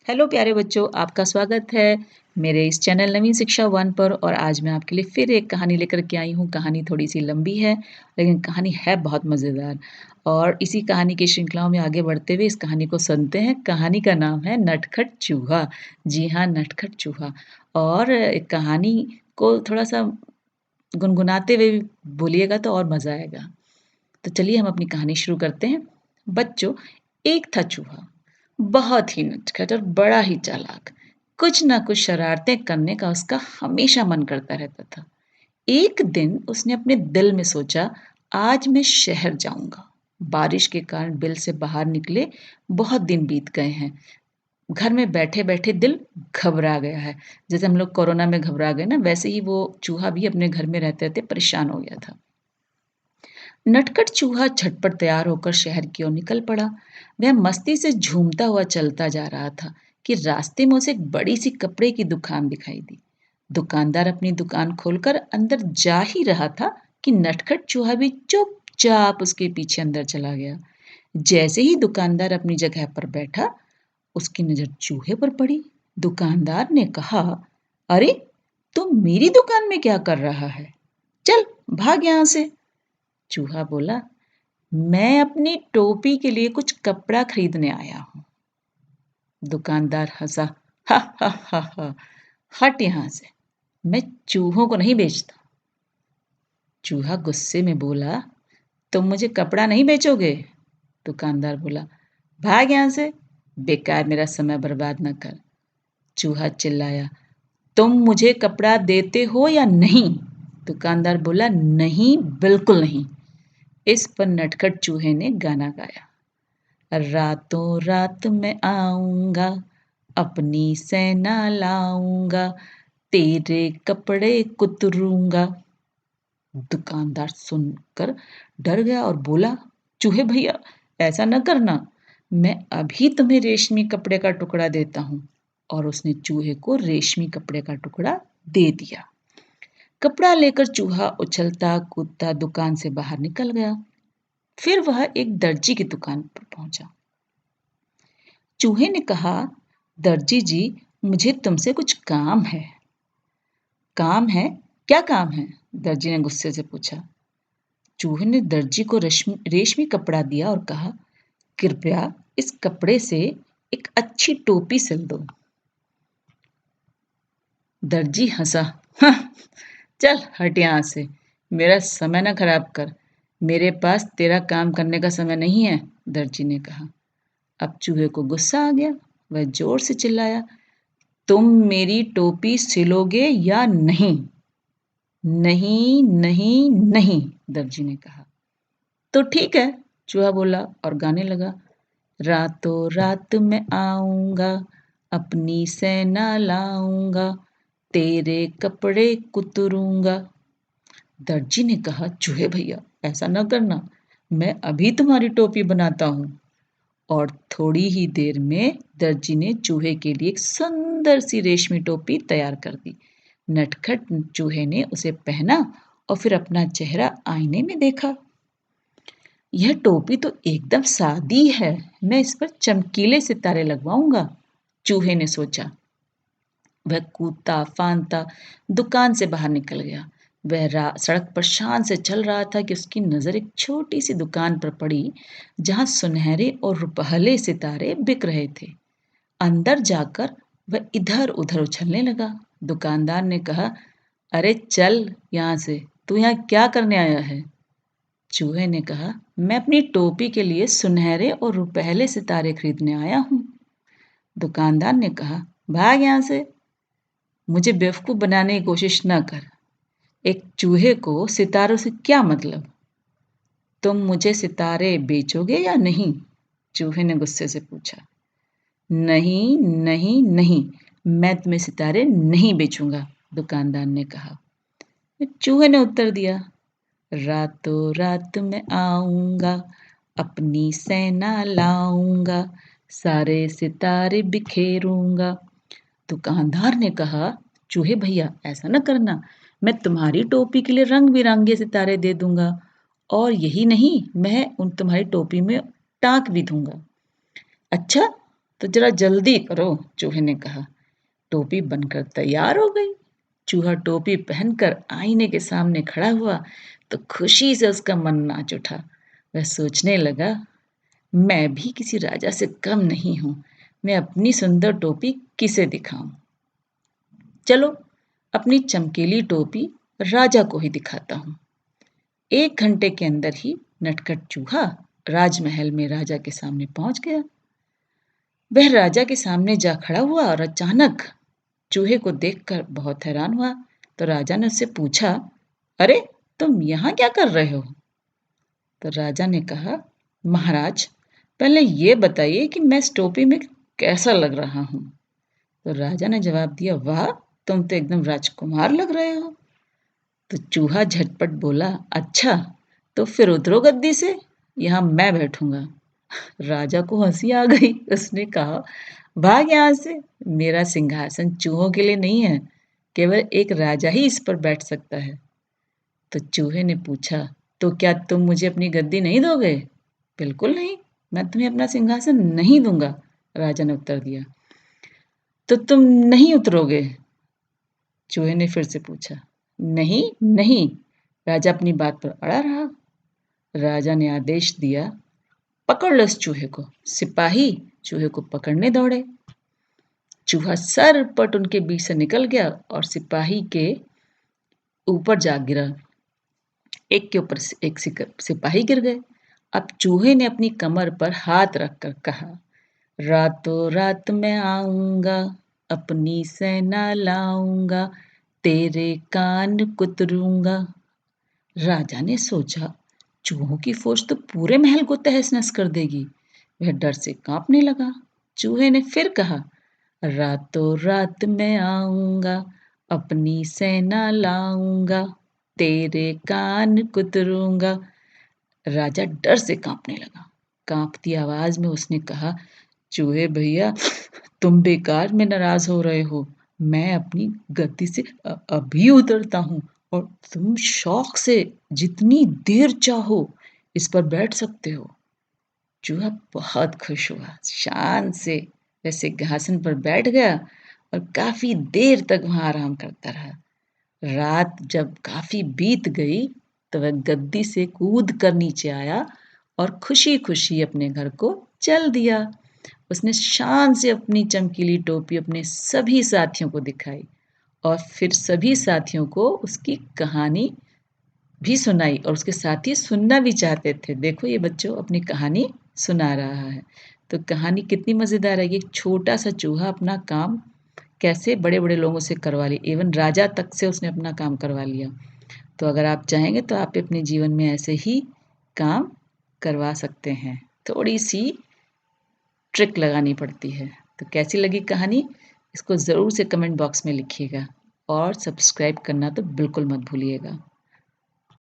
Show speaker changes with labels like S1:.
S1: Hello प्यारे बच्चों, आपका स्वागत है मेरे इस चैनल नवीन शिक्षा वन पर। और आज मैं आपके लिए फिर एक कहानी लेकर के आई हूँ। कहानी थोड़ी सी लंबी है, लेकिन कहानी है बहुत मज़ेदार। और इसी कहानी की श्रृंखलाओं में आगे बढ़ते हुए इस कहानी को सुनते हैं। कहानी का नाम है नटखट चूहा। जी हाँ, नटखट चूहा। और कहानी को थोड़ा सा गुनगुनाते हुए बोलिएगा तो और मज़ा आएगा। तो चलिए हम अपनी कहानी शुरू करते हैं। बच्चों, एक था चूहा, बहुत ही नटखट और बड़ा ही चालाक। कुछ ना कुछ शरारतें करने का उसका हमेशा मन करता रहता था। एक दिन उसने अपने दिल में सोचा, आज मैं शहर जाऊंगा। बारिश के कारण बिल से बाहर निकले बहुत दिन बीत गए हैं। घर में बैठे बैठे दिल घबरा गया है। जैसे हम लोग कोरोना में घबरा गए ना, वैसे ही वो चूहा भी अपने घर में रहते रहते परेशान हो गया था। नटखट चूहा झटपट तैयार होकर शहर की ओर निकल पड़ा। वह मस्ती से झूमता हुआ चलता जा रहा था कि रास्ते में उसे एक बड़ी सी कपड़े की दुकान दिखाई दी। दुकानदार अपनी दुकान खोलकर अंदर जा ही रहा था कि नटखट चूहा भी चुपचाप उसके पीछे अंदर चला गया। जैसे ही दुकानदार अपनी जगह पर बैठा, उसकी नजर चूहे पर पड़ी। दुकानदार ने कहा, अरे, तुम मेरी दुकान में क्या कर रहा है? चल भाग यहां से। चूहा बोला, मैं अपनी टोपी के लिए कुछ कपड़ा खरीदने आया हूं। दुकानदार हंसा, हा हा हा हा, हट यहां से, मैं चूहों को नहीं बेचता। चूहा गुस्से में बोला, तुम मुझे कपड़ा नहीं बेचोगे? दुकानदार बोला, भाग यहां से, बेकार मेरा समय बर्बाद न कर। चूहा चिल्लाया, तुम मुझे कपड़ा देते हो या नहीं? दुकानदार बोला, नहीं, बिल्कुल नहीं। इस पर नटखट चूहे ने गाना गाया, रातों रात मैं आऊंगा, अपनी सेना लाऊंगा, तेरे कपड़े कुतरूंगा। दुकानदार सुनकर डर गया और बोला, चूहे भैया, ऐसा न करना, मैं अभी तुम्हें रेशमी कपड़े का टुकड़ा देता हूं। और उसने चूहे को रेशमी कपड़े का टुकड़ा दे दिया। कपड़ा लेकर चूहा उछलता कूदता दुकान से बाहर निकल गया। फिर वह एक दर्जी की दुकान पर पहुंचा। चूहे ने कहा, दर्जी जी, मुझे तुमसे कुछ काम है। काम है? क्या काम है? दर्जी ने गुस्से से पूछा। चूहे ने दर्जी को रेशमी कपड़ा दिया और कहा, कृपया इस कपड़े से एक अच्छी टोपी सिल दो। दर्जी हंसा, "हाँ, चल हट यहां से, मेरा समय ना खराब कर। मेरे पास तेरा काम करने का समय नहीं है, दर्जी ने कहा। अब चूहे को गुस्सा आ गया। वह जोर से चिल्लाया, तुम मेरी टोपी सिलोगे या नहीं? नहीं, नहीं, नहीं, दर्जी ने कहा। तो ठीक है, चूहा बोला और गाने लगा, रातों रात मैं आऊंगा, अपनी सेना लाऊंगा, तेरे कपड़े कुतरूंगा। दर्जी ने कहा, चूहे भैया, ऐसा न करना, मैं अभी तुम्हारी टोपी बनाता हूं। और थोड़ी ही देर में दर्जी ने चूहे के लिए एक सुंदर सी रेशमी टोपी तैयार कर दी। नटखट चूहे ने उसे पहना और फिर अपना चेहरा आईने में देखा। यह टोपी तो एकदम सादी है, मैं इस पर चमकीले सितारे लगवाऊंगा, चूहे ने सोचा। वह कूदता फांदता दुकान से बाहर निकल गया। वह सड़क पर शान से चल रहा था कि उसकी नजर एक छोटी सी दुकान पर पड़ी, जहां सुनहरे और रुपहले सितारे बिक रहे थे। अंदर जाकर वह इधर उधर उछलने लगा। दुकानदार ने कहा, अरे चल यहां से, तू यहाँ क्या करने आया है? चूहे ने कहा, मैं अपनी टोपी के लिए सुनहरे और रुपहले सितारे खरीदने आया हूं। दुकानदार ने कहा, भाग यहां से, मुझे बेवकूफ बनाने की कोशिश न कर। एक चूहे को सितारों से क्या मतलब? तुम मुझे सितारे बेचोगे या नहीं? चूहे ने गुस्से से पूछा। नहीं, नहीं, नहीं, मैं तुम्हें सितारे नहीं बेचूंगा, दुकानदार ने कहा। चूहे ने उत्तर दिया, रातों रात मैं आऊंगा, अपनी सेना लाऊंगा, सारे सितारे बिखेरूंगा। दुकानदार ने कहा, चूहे भैया, ऐसा न करना, मैं तुम्हारी टोपी के लिए रंग बिरंगे सितारे दे दूंगा, और यही नहीं, मैं उन तुम्हारी टोपी में टाक भी दूंगा। अच्छा, तो जरा जल्दी करो, चूहे ने कहा। टोपी बनकर तैयार हो गई। चूहा टोपी पहनकर आईने के सामने खड़ा हुआ तो खुशी से उसका मन नाच उठा। वह सोचने लगा, मैं भी किसी राजा से कम नहीं हूं। मैं अपनी सुंदर टोपी किसे दिखाऊं? चलो, अपनी चमकीली टोपी राजा को ही दिखाता हूं। 1 घंटे के अंदर ही नटखट चूहा राजमहल में राजा के सामने पहुंच गया। वह राजा के सामने जा खड़ा हुआ और अचानक चूहे को देखकर बहुत हैरान हुआ। तो राजा ने उससे पूछा, अरे, तुम यहाँ क्या कर रहे हो? तो राजा ने कहा, महाराज, पहले ये बताइए कि मैं इस टोपी में कैसा लग रहा हूँ? तो राजा ने जवाब दिया, वाह, तुम तो एकदम राजकुमार लग रहे हो। तो चूहा झटपट बोला, अच्छा, तो फिर उतरो गद्दी से, यहाँ मैं बैठूंगा। राजा को हंसी आ गई। उसने कहा, भाग यहाँ से। मेरा सिंहासन चूहों के लिए नहीं है। केवल एक राजा ही इस पर बैठ सकता है। तो चूहे ने पूछा, तो क्या तुम मुझे अपनी गद्दी नहीं दोगे? बिल्कुल नहीं, मैं तुम्हें अपना सिंहासन नहीं दूंगा, राजा ने उत्तर दिया। तो तुम नहीं उतरोगे? चूहे ने फिर से पूछा। नहीं, नहीं, राजा अपनी बात पर अड़ा रहा। राजा ने आदेश दिया, पकड़ लो इस चूहे को। सिपाही चूहे को पकड़ने दौड़े। चूहा सरपट उनके बीच से निकल गया और सिपाही के ऊपर जा गिरा। एक के ऊपर एक सिपाही गिर गए। अब चूहे ने अपनी कमर पर हाथ रखकर कहा, रातों रात मैं आऊंगा, अपनी सेना लाऊंगा, तेरे कान कुतरूंगा। राजा ने सोचा, चूहों की फौज तो पूरे महल को तहस नहस कर देगी। वह डर से कांपने लगा। चूहे ने फिर कहा, रातों रात मैं आऊंगा, अपनी सेना लाऊंगा, तेरे कान कुतरूंगा। राजा डर से कांपने लगा। कांपती आवाज में उसने कहा, चूहे भैया, तुम बेकार में नाराज हो रहे हो। मैं अपनी गद्दी से अभी उतरता हूँ और तुम शौक से जितनी देर चाहो इस पर बैठ सकते हो। चूहा बहुत खुश हुआ। शान से वह सिंहासन पर बैठ गया और काफी देर तक वहां आराम करता रहा। रात जब काफी बीत गई तो वह गद्दी से कूद कर नीचे आया और खुशी खुशी अपने घर को चल दिया। उसने शान से अपनी चमकीली टोपी अपने सभी साथियों को दिखाई और फिर सभी साथियों को उसकी कहानी भी सुनाई और उसके साथी सुनना भी चाहते थे। देखो, ये बच्चों अपनी कहानी सुना रहा है। तो कहानी कितनी मजेदार है। एक छोटा सा चूहा अपना काम कैसे बड़े बड़े लोगों से करवा लिया, इवन राजा तक से उसने अपना काम करवा लिया। तो अगर आप चाहेंगे तो आप अपने जीवन में ऐसे ही काम करवा सकते हैं। थोड़ी सी ट्रिक लगानी पड़ती है। तो कैसी लगी कहानी, इसको ज़रूर से कमेंट बॉक्स में लिखिएगा और सब्सक्राइब करना तो बिल्कुल मत भूलिएगा।